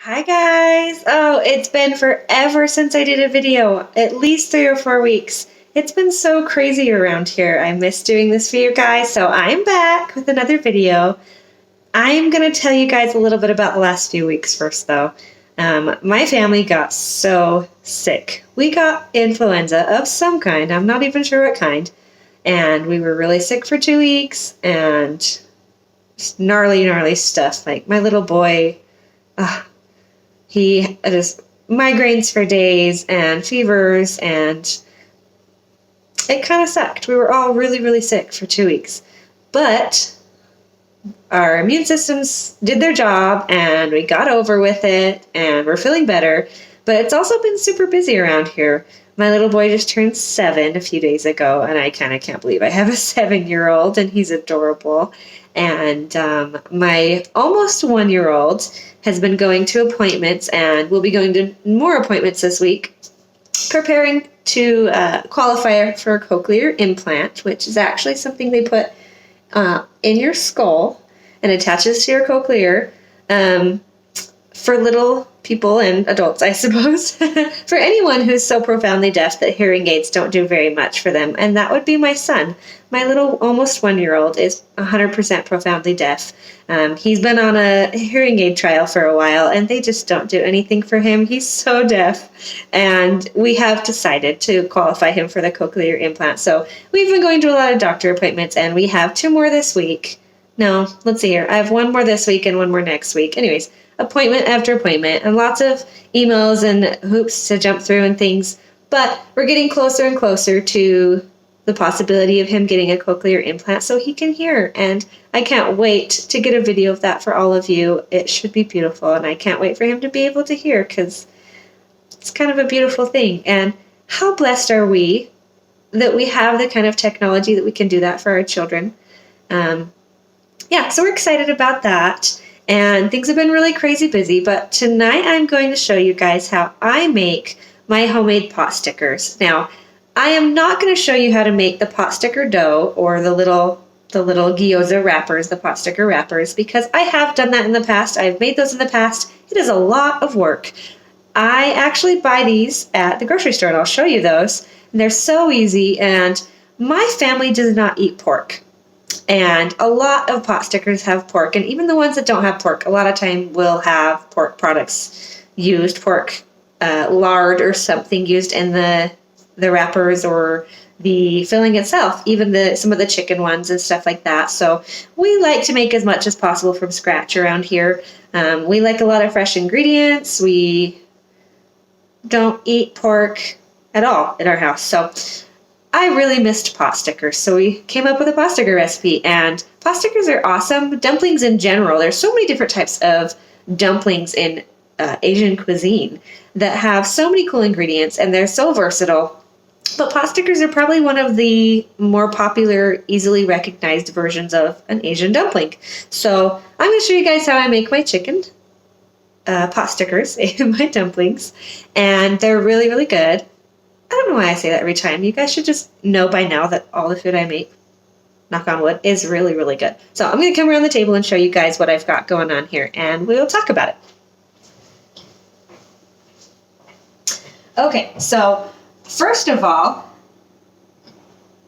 Hi guys! Oh, it's been forever since I did a video, at least 3 or 4 weeks. It's been so crazy around here. I miss doing this for you guys, so I'm back with another video. I'm going to tell you guys a little bit about the last few weeks first, though. My family got so sick. We got influenza of some kind. I'm not even sure what kind. And we were really sick for 2 weeks, and just gnarly stuff. Like my little boy, he just migraines for days and fevers, and it kind of sucked. We were all really sick for 2 weeks. But our immune systems did their job, and we got over with it, and we're feeling better. But it's also been super busy around here. My little boy just turned 7 a few days ago, and I kind of can't believe I have a 7-year-old, and he's adorable. And my almost 1-year-old has been going to appointments, and will be going to more appointments this week, preparing to qualify for a cochlear implant, which is actually something they put in your skull and attaches to your cochlear for little people and adults, I suppose, for anyone who's so profoundly deaf that hearing aids don't do very much for them. And that would be my son. My little almost 1-year-old is 100% profoundly deaf. He's been on a hearing aid trial for a while, and they just don't do anything for him. He's so deaf. And we have decided to qualify him for the cochlear implant. So we've been going to a lot of doctor appointments, and we have 2 more this week. No, let's see here. I have 1 more this week and 1 more next week. Anyways, appointment after appointment, and lots of emails and hoops to jump through and things. But we're getting closer and closer to the possibility of him getting a cochlear implant so he can hear. And I can't wait to get a video of that for all of you. It should be beautiful, and I can't wait for him to be able to hear, because it's kind of a beautiful thing. And how blessed are we that we have the kind of technology that we can do that for our children. So we're excited about that. And things have been really crazy busy, but tonight I'm going to show you guys how I make my homemade pot stickers. Now, I am not going to show you how to make the pot sticker dough or the little Gyoza wrappers, the pot sticker wrappers, because I have done that in the past. I've made those in the past. It is a lot of work. I actually buy these at the grocery store, and I'll show you those. And they're so easy, and my family does not eat pork. And a lot of pot stickers have pork, and even the ones that don't have pork, a lot of time will have pork products used, pork lard or something used in the wrappers or the filling itself, even some of the chicken ones and stuff like that. So we like to make as much as possible from scratch around here. We like a lot of fresh ingredients. We don't eat pork at all in our house. So I really missed pot stickers, so we came up with a pot sticker recipe, and pot stickers are awesome. Dumplings in general, there's so many different types of dumplings in Asian cuisine that have so many cool ingredients, and they're so versatile. But pot stickers are probably one of the more popular, easily recognized versions of an Asian dumpling. So I'm going to show you guys how I make my chicken pot stickers and my dumplings, and they're really good. I don't know why I say that every time. You guys should just know by now that all the food I make, knock on wood, is really good. So I'm going to come around the table and show you guys what I've got going on here, and we'll talk about it. Okay, so first of all,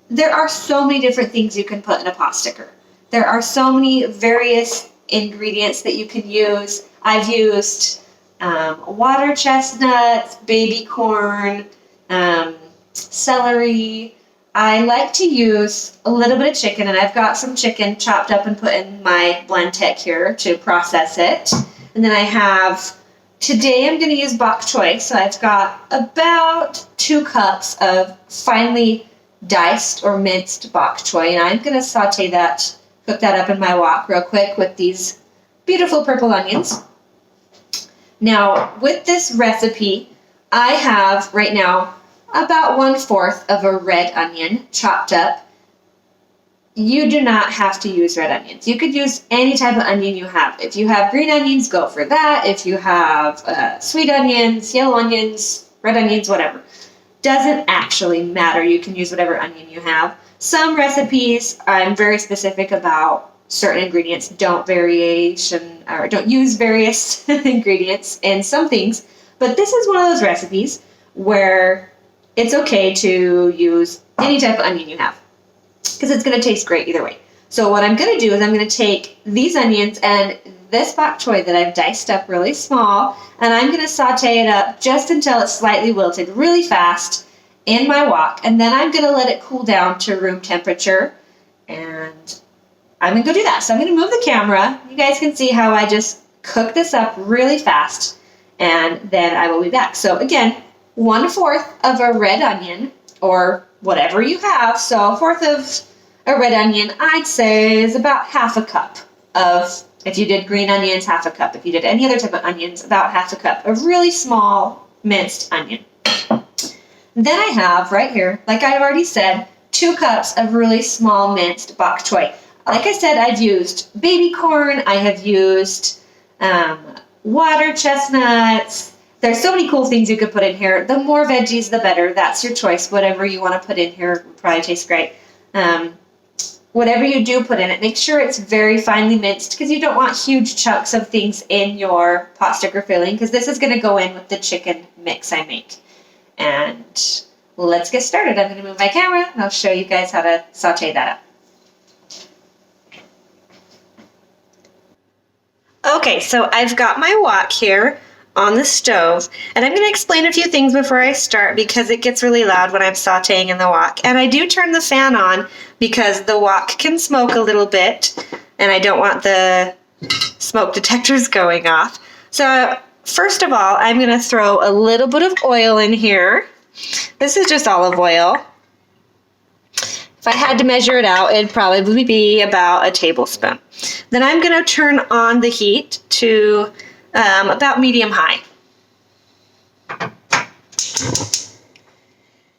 there are so many different things you can put in a pot sticker. There are so many various ingredients that you can use. I've used water chestnuts, baby corn, celery. I like to use a little bit of chicken, and I've got some chicken chopped up and put in my blend tech here to process it. And then I have, today I'm going to use bok choy, so I've got about 2 cups of finely diced or minced bok choy, and I'm going to saute that, cook that up in my wok real quick with these beautiful purple onions. Now, with this recipe, I have right now about 1/4 of a red onion chopped up. You do not have to use red onions. You could use any type of onion you have. If you have green onions, go for that. If you have sweet onions, yellow onions, red onions, whatever. Doesn't actually matter. You can use whatever onion you have. Some recipes I'm very specific about certain ingredients, don't use various ingredients in some things. But this is one of those recipes where it's okay to use any type of onion you have, because it's going to taste great either way. So what I'm going to do is I'm going to take these onions and this bok choy that I've diced up really small, and I'm going to saute it up just until it's slightly wilted really fast in my wok, and then I'm going to let it cool down to room temperature, and I'm going to go do that. So I'm going to move the camera. You guys can see how I just cook this up really fast, and then I will be back. So again, 1/4 of a red onion, or whatever you have. So 1/4 of a red onion, I'd say, is about 1/2 cup of, if you did green onions, 1/2 cup. If you did any other type of onions, about 1/2 cup of really small minced onion. Then I have right here, like I've already said, 2 cups of really small minced bok choy. Like I said, I've used baby corn, I have used water chestnuts. There's so many cool things you could put in here. The more veggies, the better. That's your choice. Whatever you want to put in here will probably taste great. Whatever you do put in it, make sure it's very finely minced, because you don't want huge chunks of things in your pot sticker filling, because this is going to go in with the chicken mix I make. And let's get started. I'm going to move my camera and I'll show you guys how to saute that up. Okay, so I've got my wok here on the stove, and I'm going to explain a few things before I start, because it gets really loud when I'm sauteing in the wok. And I do turn the fan on because the wok can smoke a little bit, and I don't want the smoke detectors going off. So first of all, I'm going to throw a little bit of oil in here. This is just olive oil. If I had to measure it out, it'd probably be about a tablespoon. Then I'm going to turn on the heat to about medium-high.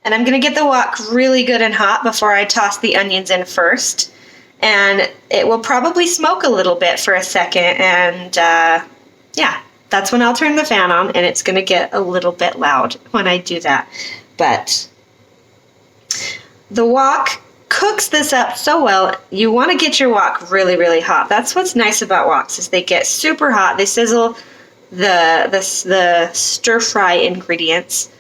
And I'm going to get the wok really good and hot before I toss the onions in first. And it will probably smoke a little bit for a second, and yeah, that's when I'll turn the fan on, and it's going to get a little bit loud when I do that. But the wok cooks this up so well. You want to get your wok really, really hot. That's what's nice about woks, is they get super hot. They sizzle the stir fry ingredients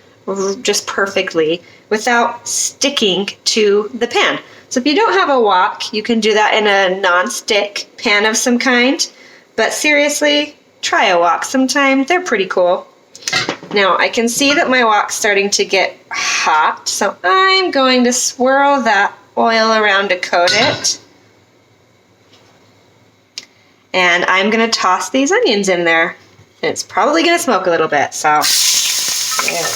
just perfectly without sticking to the pan. So if you don't have a wok, you can do that in a non-stick pan of some kind. But seriously, try a wok sometime. They're pretty cool. Now I can see that my wok's starting to get hot, so I'm going to swirl that oil around to coat it. And I'm going to toss these onions in there. It's probably going to smoke a little bit, so there we go.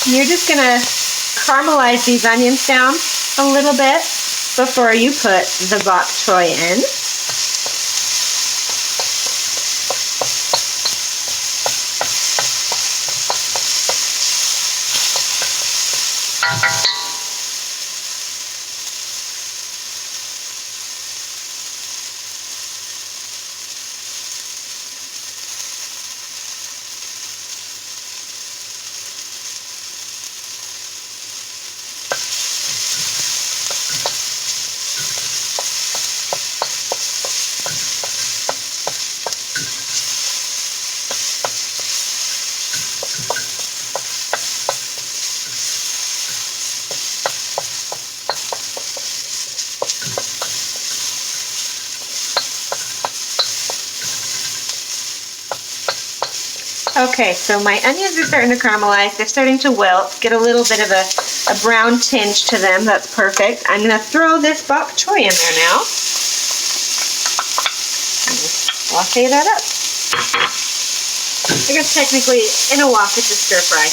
You're just going to caramelize these onions down a little bit before you put the bok choy in. Okay, so my onions are starting to caramelize. They're starting to wilt, get a little bit of a brown tinge to them. That's perfect. I'm going to throw this bok choy in there now. Saute that up. I guess technically, in a wok, it's a stir fry.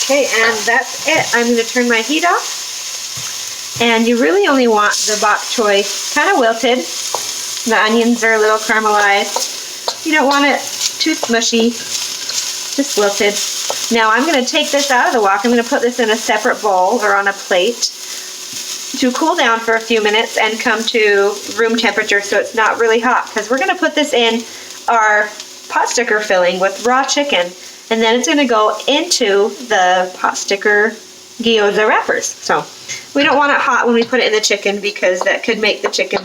Okay, and that's it. I'm going to turn my heat off. And you really only want the bok choy kind of wilted. The onions are a little caramelized. You don't want it too smushy, just wilted. Now I'm going to take this out of the wok. I'm going to put this in a separate bowl or on a plate to cool down for a few minutes and come to room temperature so it's not really hot, because we're going to put this in our pot sticker filling with raw chicken, and then it's going to go into the pot sticker gyoza wrappers. So we don't want it hot when we put it in the chicken, because that could make the chicken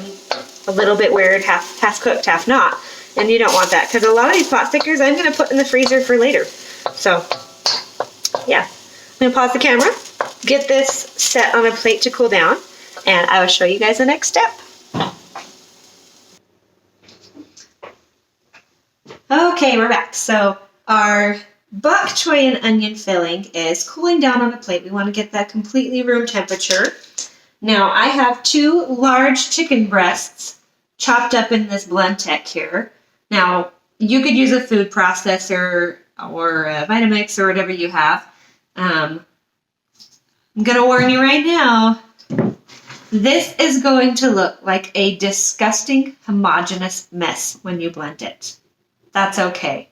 a little bit weird, half cooked, half not, and you don't want that, because a lot of these pot stickers I'm going to put in the freezer for later. So yeah, I'm going to pause the camera, get this set on a plate to cool down, and I will show you guys the next step. Okay, we're back. So our bok choy and onion filling is cooling down on a plate. We want to get that completely room temperature. Now I have 2 large chicken breasts chopped up in this blend tech here. Now you could use a food processor or a Vitamix or whatever you have. I'm going to warn you right now, this is going to look like a disgusting, homogeneous mess when you blend it. That's okay.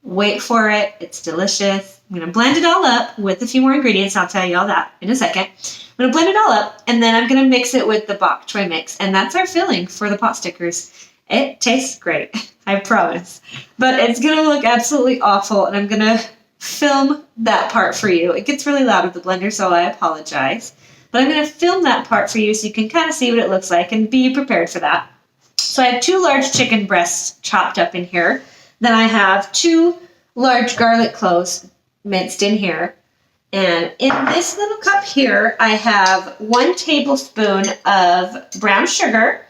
Wait for it. It's delicious. I'm going to blend it all up with a few more ingredients. I'll tell you all that in a second. I'm going to blend it all up, and then I'm going to mix it with the bok choy mix, and that's our filling for the pot stickers. It tastes great, I promise. But it's going to look absolutely awful, and I'm going to film that part for you. It gets really loud with the blender, so I apologize. But I'm going to film that part for you so you can kind of see what it looks like and be prepared for that. So I have 2 large chicken breasts chopped up in here. Then I have 2 large garlic cloves minced in here. And in this little cup here, I have 1 tablespoon of brown sugar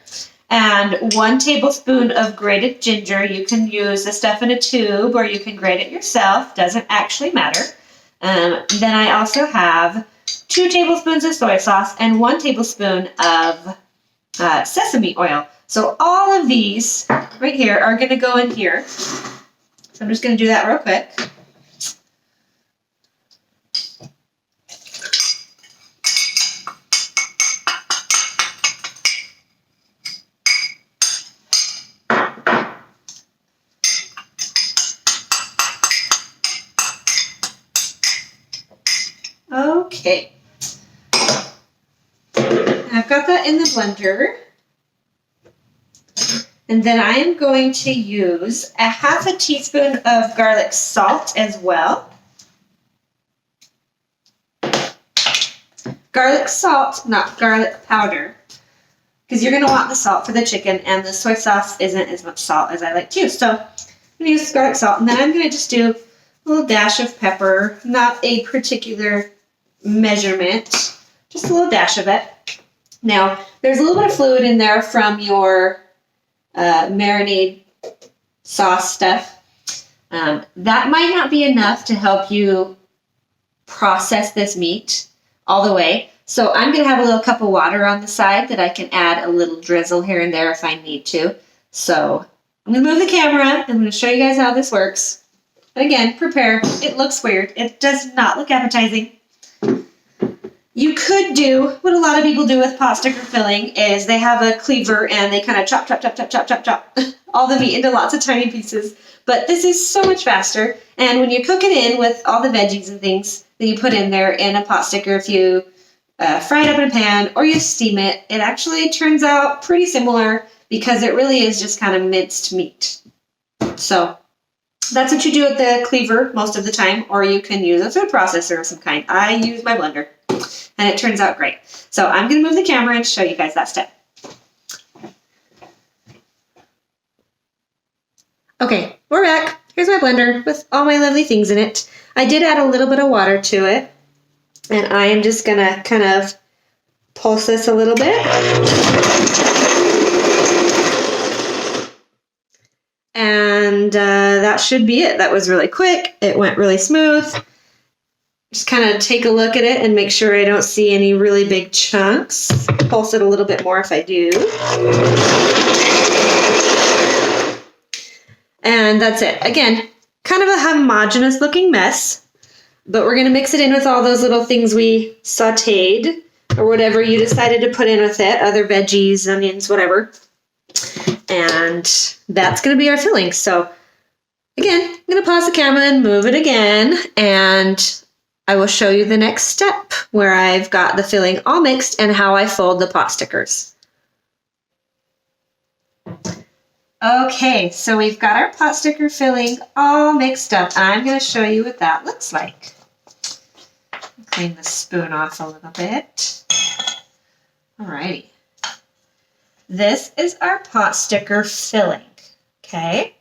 and 1 tablespoon of grated ginger. You can use the stuff in a tube or you can grate it yourself. Doesn't actually matter. Then I also have 2 tablespoons of soy sauce and 1 tablespoon of sesame oil. So all of these right here are going to go in here. So I'm just going to do that real quick. Okay. I've got that in the blender. And then I am going to use a ½ teaspoon of garlic salt as well. Garlic salt, not garlic powder, because you're going to want the salt for the chicken, and the soy sauce isn't as much salt as I like to use. So I'm going to use garlic salt, and then I'm going to just do a little dash of pepper, not a particular measurement, just a little dash of it. Now, there's a little bit of fluid in there from your marinade sauce stuff. That might not be enough to help you process this meat all the way. So I'm going to have a little cup of water on the side that I can add a little drizzle here and there if I need to. So I'm going to move the camera. I'm going to show you guys how this works. And again, prepare. It looks weird. It does not look appetizing. You could do what a lot of people do with pot sticker filling is they have a cleaver and they kind of chop all the meat into lots of tiny pieces. But this is so much faster. And when you cook it in with all the veggies and things that you put in there in a pot sticker, if you fry it up in a pan or you steam it, it actually turns out pretty similar because it really is just kind of minced meat. So that's what you do with the cleaver most of the time, or you can use a food processor of some kind. I use my blender. And it turns out great. So I'm going to move the camera and show you guys that step. Okay, we're back. Here's my blender with all my lovely things in it. I did add a little bit of water to it. And I am just going to kind of pulse this a little bit. And that should be it. That was really quick. It went really smooth. Just kind of take a look at it and make sure I don't see any really big chunks. Pulse it a little bit more if I do. And that's it. Again, kind of a homogeneous looking mess. But we're going to mix it in with all those little things we sauteed or whatever you decided to put in with it, other veggies, onions, whatever. And that's going to be our filling. So again, I'm going to pause the camera and move it again, and I will show you the next step where I've got the filling all mixed and how I fold the pot stickers. Okay, so we've got our pot sticker filling all mixed up, and I'm going to show you what that looks like. Clean the spoon off a little bit. Alrighty. This is our pot sticker filling, okay?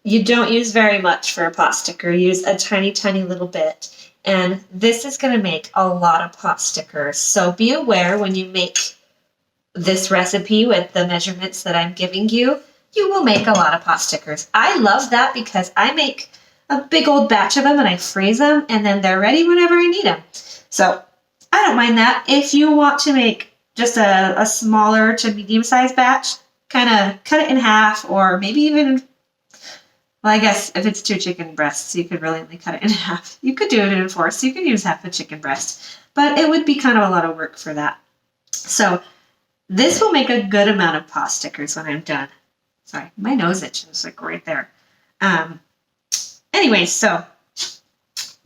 You don't use very much for a pot sticker. Use a tiny, tiny little bit. And this is going to make a lot of pot stickers. So be aware when you make this recipe with the measurements that I'm giving you, you will make a lot of pot stickers. I love that because I make a big old batch of them and I freeze them and then they're ready whenever I need them. So I don't mind that. If you want to make just a smaller to medium-sized batch, kind of cut it in half, or maybe even, well, I guess if it's 2 chicken breasts, you could really only cut it in half. You could do it in 4, so you can use half a chicken breast, but it would be kind of a lot of work for that. So this will make a good amount of pot stickers when I'm done. Sorry, my nose itches like right there. Anyway, so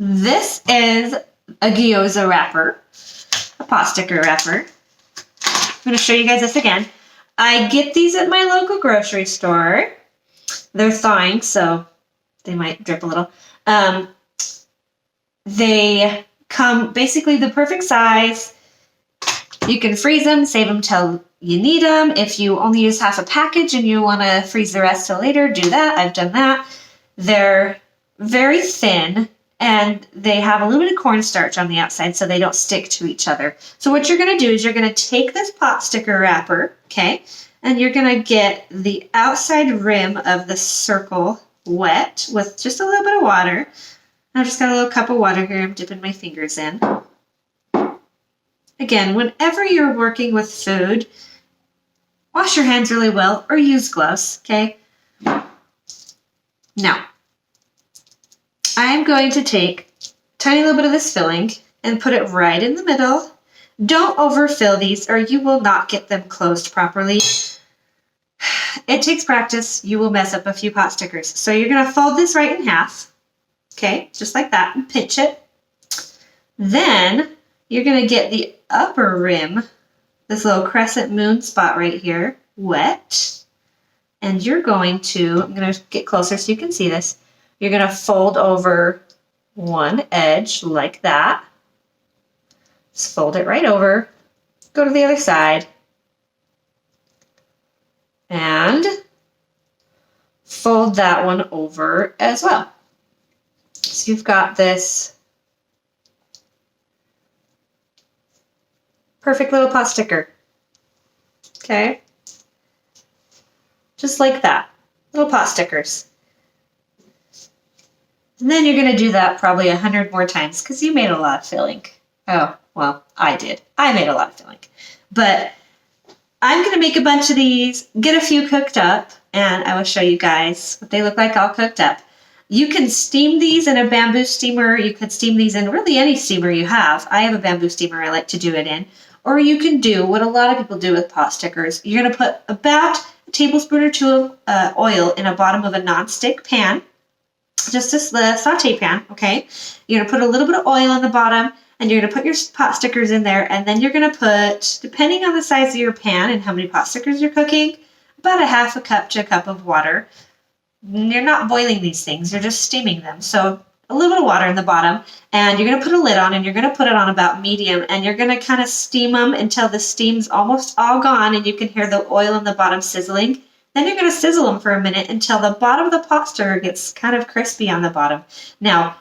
this is a gyoza wrapper, a pot sticker wrapper. I'm going to show you guys this again. I get these at my local grocery store. They're thawing, so they might drip a little. They come basically the perfect size. You can freeze them, save them till you need them. If you only use half a package and you want to freeze the rest till later, do that. I've done that. They're very thin and they have a little bit of cornstarch on the outside so they don't stick to each other. So what you're going to do is you're going to take this pot sticker wrapper, okay, and you're going to get the outside rim of the circle wet with just a little bit of water. I've just got a little cup of water here I'm dipping my fingers in. Again, whenever you're working with food, wash your hands really well or use gloves, okay? Now, I'm going to take a tiny little bit of this filling and put it right in the middle. Don't overfill these or you will not get them closed properly. It takes practice. You will mess up a few pot stickers. So you're going to fold this right in half, okay, just like that, and pinch it. Then you're going to get the upper rim, this little crescent moon spot right here, wet. And you're going to, I'm going to get closer so you can see this. You're going to fold over one edge like that. Just fold it right over. Go to the other side. And fold that one over as well. So you've got this perfect little pot sticker. Okay? Just like that. Little pot stickers. And then you're going to do that probably 100 more times because you made a lot of filling. Oh, well, I did. I made a lot of filling. But I'm going to make a bunch of these, get a few cooked up, and I will show you guys what they look like all cooked up. You can steam these in a bamboo steamer. You could steam these in really any steamer you have. I have a bamboo steamer I like to do it in. Or you can do what a lot of people do with pot stickers. You're going to put about a tablespoon or 2 of oil in the bottom of a nonstick pan. Just a saute pan, okay? You're going to put a little bit of oil in the bottom, and you're going to put your pot stickers in there, and then you're going to put, depending on the size of your pan and how many pot stickers you're cooking, about a half a cup to a cup of water. You're not boiling these things, you're just steaming them. So a little bit of water in the bottom, and you're going to put a lid on, and you're going to put it on about medium, and you're going to kind of steam them until the steam's almost all gone, and you can hear the oil in the bottom sizzling. Then you're going to sizzle them for a minute until the bottom of the pot stirrer gets kind of crispy on the bottom. Now,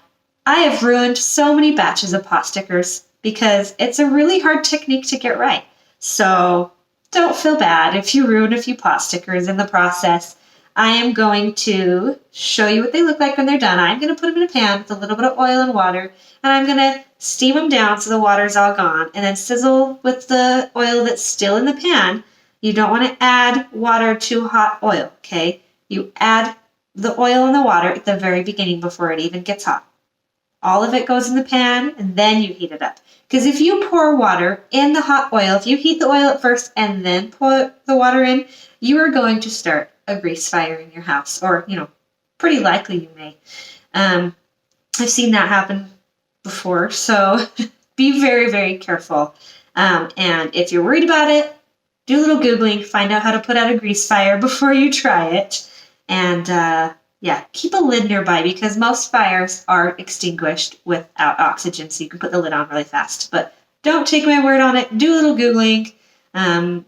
I have ruined so many batches of pot stickers because it's a really hard technique to get right. So don't feel bad if you ruin a few pot stickers in the process. I am going to show you what they look like when they're done. I'm going to put them in a pan with a little bit of oil and water, and I'm going to steam them down so the water's all gone, and then sizzle with the oil that's still in the pan. You don't want to add water to hot oil, okay? You add the oil and the water at the very beginning before it even gets hot. all of it goes in the pan, and then you heat it up. Because if you pour water in the hot oil, if you heat the oil at first and then pour the water in, you are going to start a grease fire in your house. Or, pretty likely you may. I've seen that happen before, so be very, very careful. And if you're worried about it, do a little Googling, find out how to put out a grease fire before you try it. And keep a lid nearby because most fires are extinguished without oxygen, so you can put the lid on really fast. But don't take my word on it. Do a little Googling and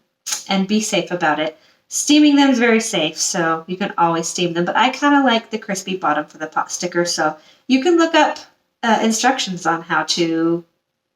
be safe about it. Steaming them is very safe, so you can always steam them. But I kind of like the crispy bottom for the pot sticker, so you can look up instructions on how to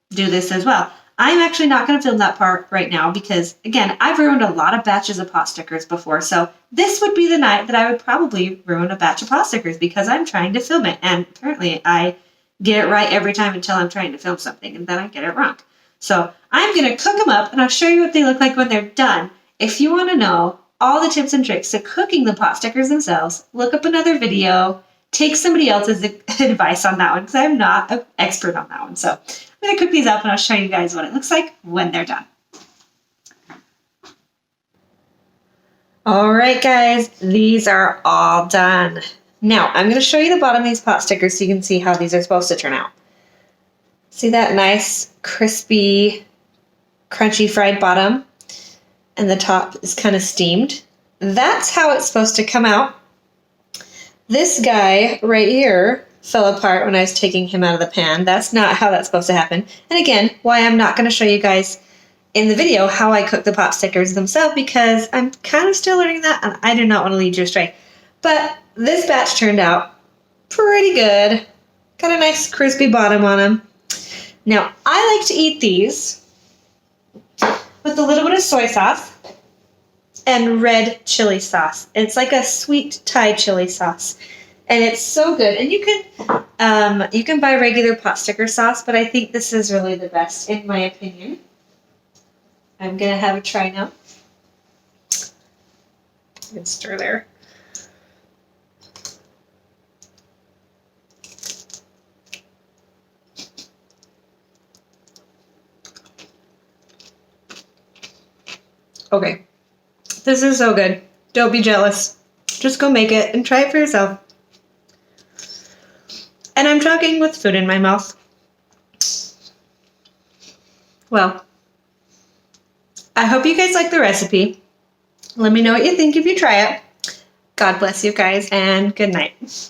do this as well. I'm actually not going to film that part right now because, again, I've ruined a lot of batches of pot stickers before, so this would be the night that I would probably ruin a batch of pot stickers because I'm trying to film it, and apparently I get it right every time until I'm trying to film something, and then I get it wrong. So I'm going to cook them up, and I'll show you what they look like when they're done. If you want to know all the tips and tricks to cooking the pot stickers themselves, look up another video, take somebody else's advice on that one because I'm not an expert on that one. So I'm going to cook these up and I'll show you guys what it looks like when they're done. All right, guys, these are all done. Now I'm going to show you the bottom of these pot stickers so you can see how these are supposed to turn out. See that nice, crispy, crunchy fried bottom? And the top is kind of steamed. That's how it's supposed to come out. This guy right here fell apart when I was taking him out of the pan. That's not how that's supposed to happen. And again, why I'm not going to show you guys in the video how I cook the pot stickers themselves because I'm kind of still learning that and I do not want to lead you astray. But this batch turned out pretty good. Got a nice crispy bottom on them. Now, I like to eat these with a little bit of soy sauce and red chili sauce. It's like a sweet Thai chili sauce, and it's so good. And you can buy regular pot sticker sauce, but I think this is really the best in my opinion. I'm gonna have a try now. And stir there. Okay, this is so good. Don't be jealous. Just go make it and try it for yourself. And I'm talking with food in my mouth. Well, I hope you guys like the recipe. Let me know what you think if you try it. God bless you guys, and good night.